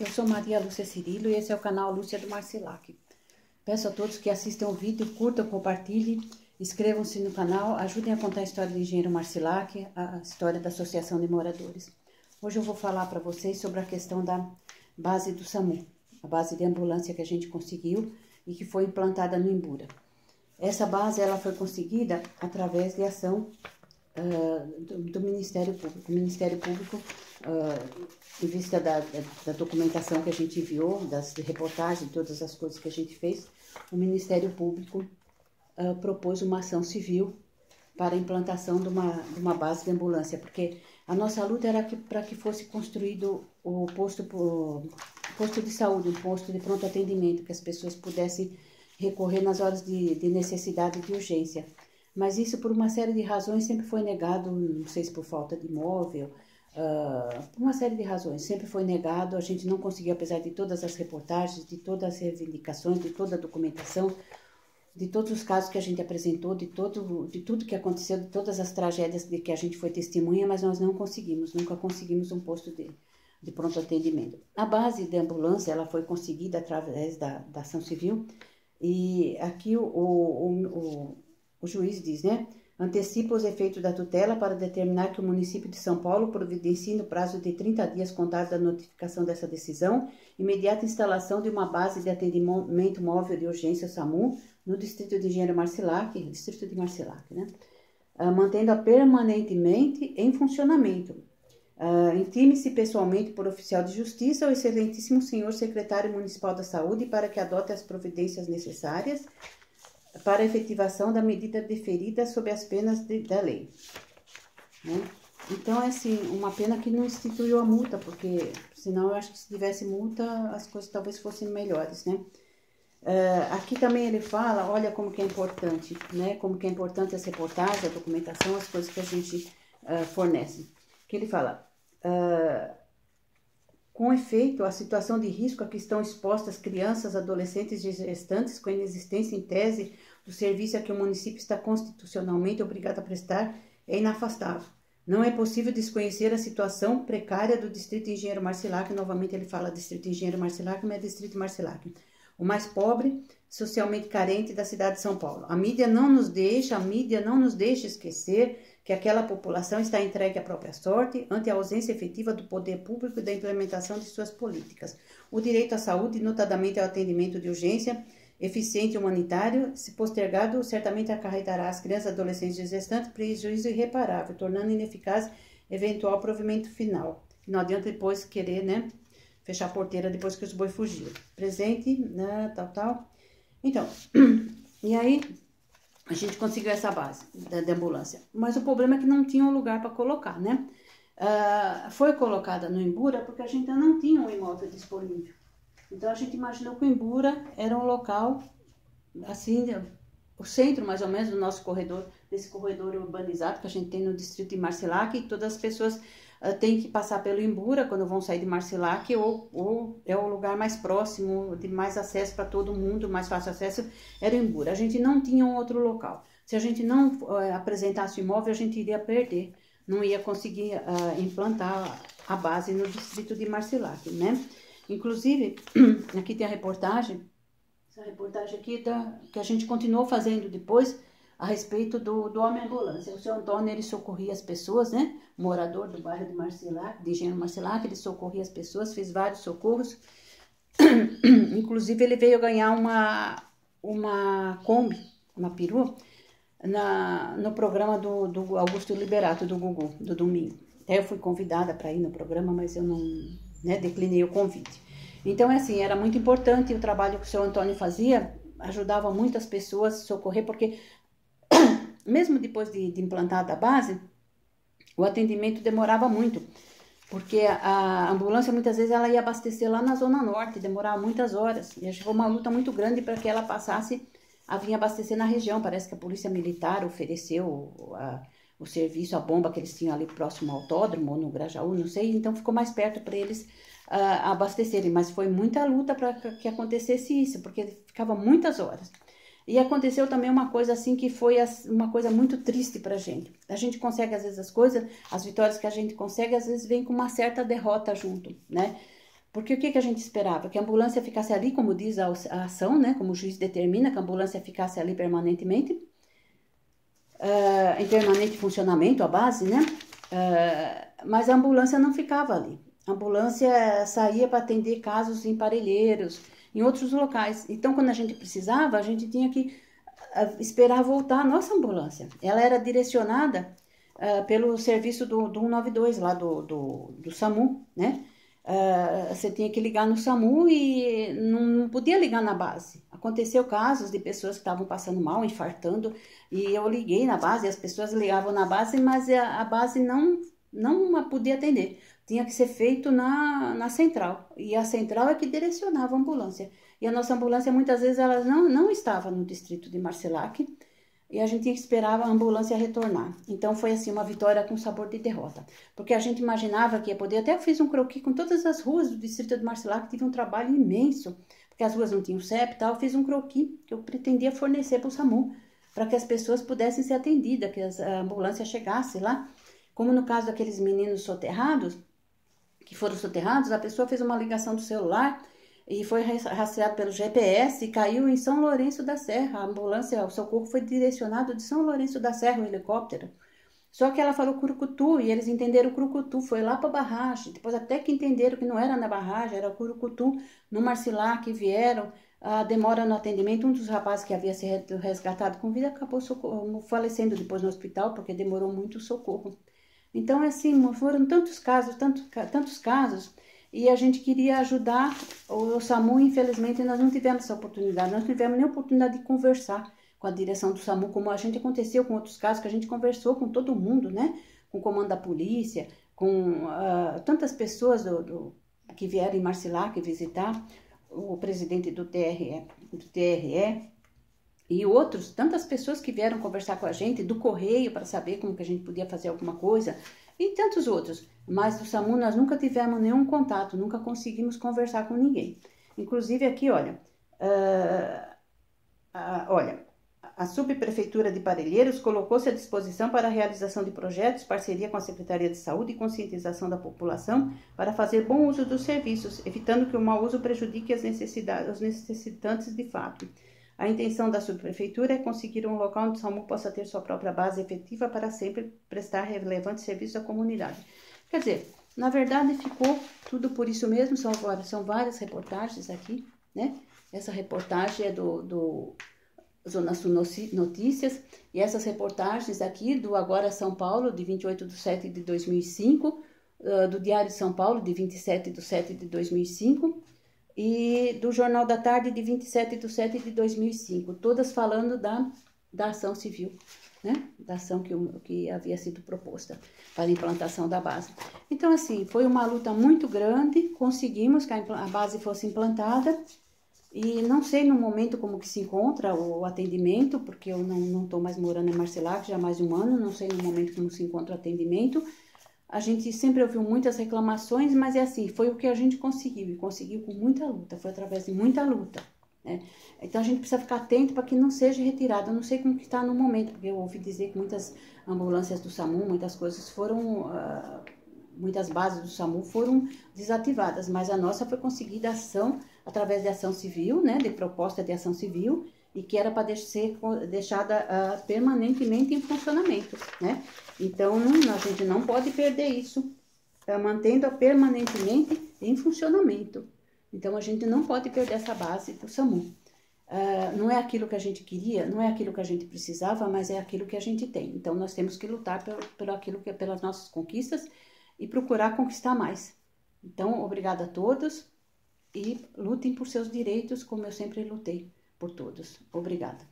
Eu sou Maria Lúcia Cirilo e esse é o canal Lúcia do Marcilac. Peço a todos que assistam o vídeo, curtam, compartilhem, inscrevam-se no canal, ajudem a contar a história do engenheiro Marcilac, a história da Associação de Moradores. Hoje eu vou falar para vocês sobre a questão da base do SAMU, a base de ambulância que a gente conseguiu e que foi implantada no Imbura. Essa base ela foi conseguida através de ação do Ministério Público. O Ministério Público, em vista da documentação que a gente enviou, das reportagens, todas as coisas que a gente fez, o Ministério Público propôs uma ação civil para a implantação de uma base de ambulância, porque a nossa luta era para que fosse construído o posto de saúde, um posto de pronto atendimento, que as pessoas pudessem recorrer nas horas de necessidade e de urgência. Mas isso, por uma série de razões, sempre foi negado, não sei se por falta de imóvel, por uma série de razões, sempre foi negado, a gente não conseguiu, apesar de todas as reportagens, de todas as reivindicações, de toda a documentação, de todos os casos que a gente apresentou, de tudo que aconteceu, de todas as tragédias de que a gente foi testemunha, mas nós não conseguimos, nunca conseguimos um posto de pronto atendimento. A base de ambulância, ela foi conseguida através da ação civil, e aqui o juiz diz, né? Antecipa os efeitos da tutela para determinar que o município de São Paulo providencie no prazo de 30 dias contados da notificação dessa decisão, imediata instalação de uma base de atendimento móvel de urgência SAMU no distrito de Engenheiro Marcilac, distrito de Marcilac, né? Mantendo-a permanentemente em funcionamento. Intime-se pessoalmente por oficial de justiça ao excelentíssimo senhor secretário municipal da saúde para que adote as providências necessárias para a efetivação da medida deferida sob as penas da lei. Né? Então, é assim, uma pena que não instituiu a multa, porque senão eu acho que se tivesse multa, as coisas talvez fossem melhores, né? Aqui também ele fala, olha como que é importante, né? Como que é importante as reportagens, a documentação, as coisas que a gente fornece. Que ele fala, com efeito, a situação de risco a que estão expostas crianças, adolescentes e gestantes com a inexistência em tese do serviço a que o município está constitucionalmente obrigado a prestar é inafastável. Não é possível desconhecer a situação precária do distrito de Engenheiro Marcilac, novamente ele fala distrito de Engenheiro Marcilac, mas é distrito de Marcilac, o mais pobre, socialmente carente da cidade de São Paulo. A mídia não nos deixa esquecer que aquela população está entregue à própria sorte ante a ausência efetiva do poder público e da implementação de suas políticas. O direito à saúde, notadamente ao atendimento de urgência, eficiente e humanitário, se postergado, certamente acarretará às crianças, adolescentes e gestantes prejuízo irreparável, tornando ineficaz eventual provimento final. Não adianta depois querer, né, fechar a porteira depois que os bois fugiram. Presente, né, tal. Então, e aí a gente conseguiu essa base da ambulância. Mas o problema é que não tinha um lugar para colocar, né? Foi colocada no Imbura porque a gente não tinha um imóvel disponível. Então a gente imaginou que o Imbura era um local, assim, o centro mais ou menos do nosso corredor, desse corredor urbanizado que a gente tem no distrito de Marcilac, e todas as pessoas têm que passar pelo Imbura quando vão sair de Marcilac, ou é o lugar mais próximo, de mais acesso para todo mundo, mais fácil acesso, era o Imbura. A gente não tinha um outro local. Se a gente não apresentasse o imóvel, a gente iria perder, não ia conseguir implantar a base no distrito de Marcilac, né? Inclusive, aqui tem a reportagem, essa reportagem aqui que a gente continuou fazendo depois, a respeito do homem-ambulância. O seu Antônio, ele socorria as pessoas, né? Morador do bairro de Marcilac, de Engenheiro Marcilac, ele socorria as pessoas, fez vários socorros. Inclusive, ele veio ganhar uma Kombi, uma perua, no programa do Augusto Liberato, do Gugu, do domingo. Eu fui convidada para ir no programa, mas eu não, né, declinei o convite. Então, é assim, era muito importante o trabalho que o seu Antônio fazia, ajudava muitas pessoas a socorrer, porque mesmo depois de implantada a base, o atendimento demorava muito, porque a ambulância muitas vezes ela ia abastecer lá na Zona Norte, demorava muitas horas, e foi uma luta muito grande para que ela passasse a vir abastecer na região. Parece que a Polícia Militar ofereceu o serviço, a bomba que eles tinham ali próximo ao autódromo, ou no Grajaú, não sei, então ficou mais perto para eles abastecerem, mas foi muita luta para que acontecesse isso, porque ficava muitas horas. E aconteceu também uma coisa assim que foi uma coisa muito triste pra gente. A gente consegue às vezes as coisas, as vitórias que a gente consegue às vezes vem com uma certa derrota junto, né? Porque o que a gente esperava? Que a ambulância ficasse ali, como diz a ação, né? Como o juiz determina, que a ambulância ficasse ali permanentemente, em permanente funcionamento, a base, né? Mas a ambulância não ficava ali. A ambulância saía para atender casos em Parelheiros, em outros locais. Então, quando a gente precisava, a gente tinha que esperar voltar a nossa ambulância. Ela era direcionada pelo serviço do 192 lá do SAMU, né? Você tinha que ligar no SAMU e não podia ligar na base. Aconteceu casos de pessoas que estavam passando mal, infartando, e eu liguei na base, as pessoas ligavam na base, mas a base não podia atender. Tinha que ser feito na central, e a central é que direcionava a ambulância. E a nossa ambulância, muitas vezes, ela não estava no distrito de Marcilac, e a gente tinha que esperar a ambulância retornar. Então, foi assim, uma vitória com sabor de derrota. Porque a gente imaginava que ia poder... Até eu fiz um croquis com todas as ruas do distrito de Marcilac, tive um trabalho imenso, porque as ruas não tinham CEP e tal. Eu fiz um croquis que eu pretendia fornecer para o SAMU, para que as pessoas pudessem ser atendidas, que a ambulância chegasse lá. Como no caso daqueles meninos soterrados, que foram soterrados, a pessoa fez uma ligação do celular e foi rastreado pelo GPS e caiu em São Lourenço da Serra. A ambulância, o socorro foi direcionado de São Lourenço da Serra, o helicóptero. Só que ela falou Curucutu e eles entenderam o Curucutu, foi lá para a barragem. Depois até que entenderam que não era na barragem, era o Curucutu, no Marcilac, que vieram. A demora no atendimento, um dos rapazes que havia sido resgatado com vida acabou falecendo depois no hospital, porque demorou muito o socorro. Então, assim, foram tantos casos, e a gente queria ajudar o SAMU. Infelizmente, nós não tivemos essa oportunidade, nós não tivemos nem oportunidade de conversar com a direção do SAMU, como a gente aconteceu com outros casos, que a gente conversou com todo mundo, né? Com o comando da polícia, com tantas pessoas que vieram em Marcilac visitar, o presidente do TRE, e outros, tantas pessoas que vieram conversar com a gente, do Correio, para saber como que a gente podia fazer alguma coisa, e tantos outros. Mas do SAMU nós nunca tivemos nenhum contato, nunca conseguimos conversar com ninguém. Inclusive aqui, olha, a Subprefeitura de Parelheiros colocou-se à disposição para a realização de projetos, parceria com a Secretaria de Saúde e conscientização da população para fazer bom uso dos serviços, evitando que o mau uso prejudique os necessitantes de fato. A intenção da subprefeitura é conseguir um local onde o SAMU possa ter sua própria base efetiva para sempre prestar relevante serviço à comunidade. Quer dizer, na verdade ficou tudo por isso mesmo, são várias reportagens aqui, né? Essa reportagem é do Zona Sul Notícias, e essas reportagens aqui do Agora São Paulo, de 28/7/2005, do Diário de São Paulo, de 27/7/2005, e do Jornal da Tarde, de 27/7/2005, todas falando da ação civil, né? Da ação que havia sido proposta para a implantação da base. Então, assim, foi uma luta muito grande, conseguimos que a base fosse implantada, e não sei no momento como que se encontra o atendimento, porque eu não estou mais morando em Marcilac já há mais de um ano, não sei no momento como se encontra o atendimento. A gente sempre ouviu muitas reclamações, mas é assim, foi o que a gente conseguiu, e conseguiu com muita luta, foi através de muita luta, né? Então a gente precisa ficar atento para que não seja retirado. Eu não sei como que está no momento, porque eu ouvi dizer que muitas ambulâncias do SAMU, muitas coisas foram, muitas bases do SAMU foram desativadas, mas a nossa foi conseguida ação através de ação civil, né, de proposta de ação civil, e que era para ser deixada permanentemente em funcionamento, né? Então, a gente não pode perder isso, mantendo-a permanentemente em funcionamento. Então, a gente não pode perder essa base do SAMU. Não é aquilo que a gente queria, não é aquilo que a gente precisava, mas é aquilo que a gente tem. Então, nós temos que lutar pelas nossas conquistas e procurar conquistar mais. Então, obrigada a todos, e lutem por seus direitos, como eu sempre lutei por todos. Obrigada.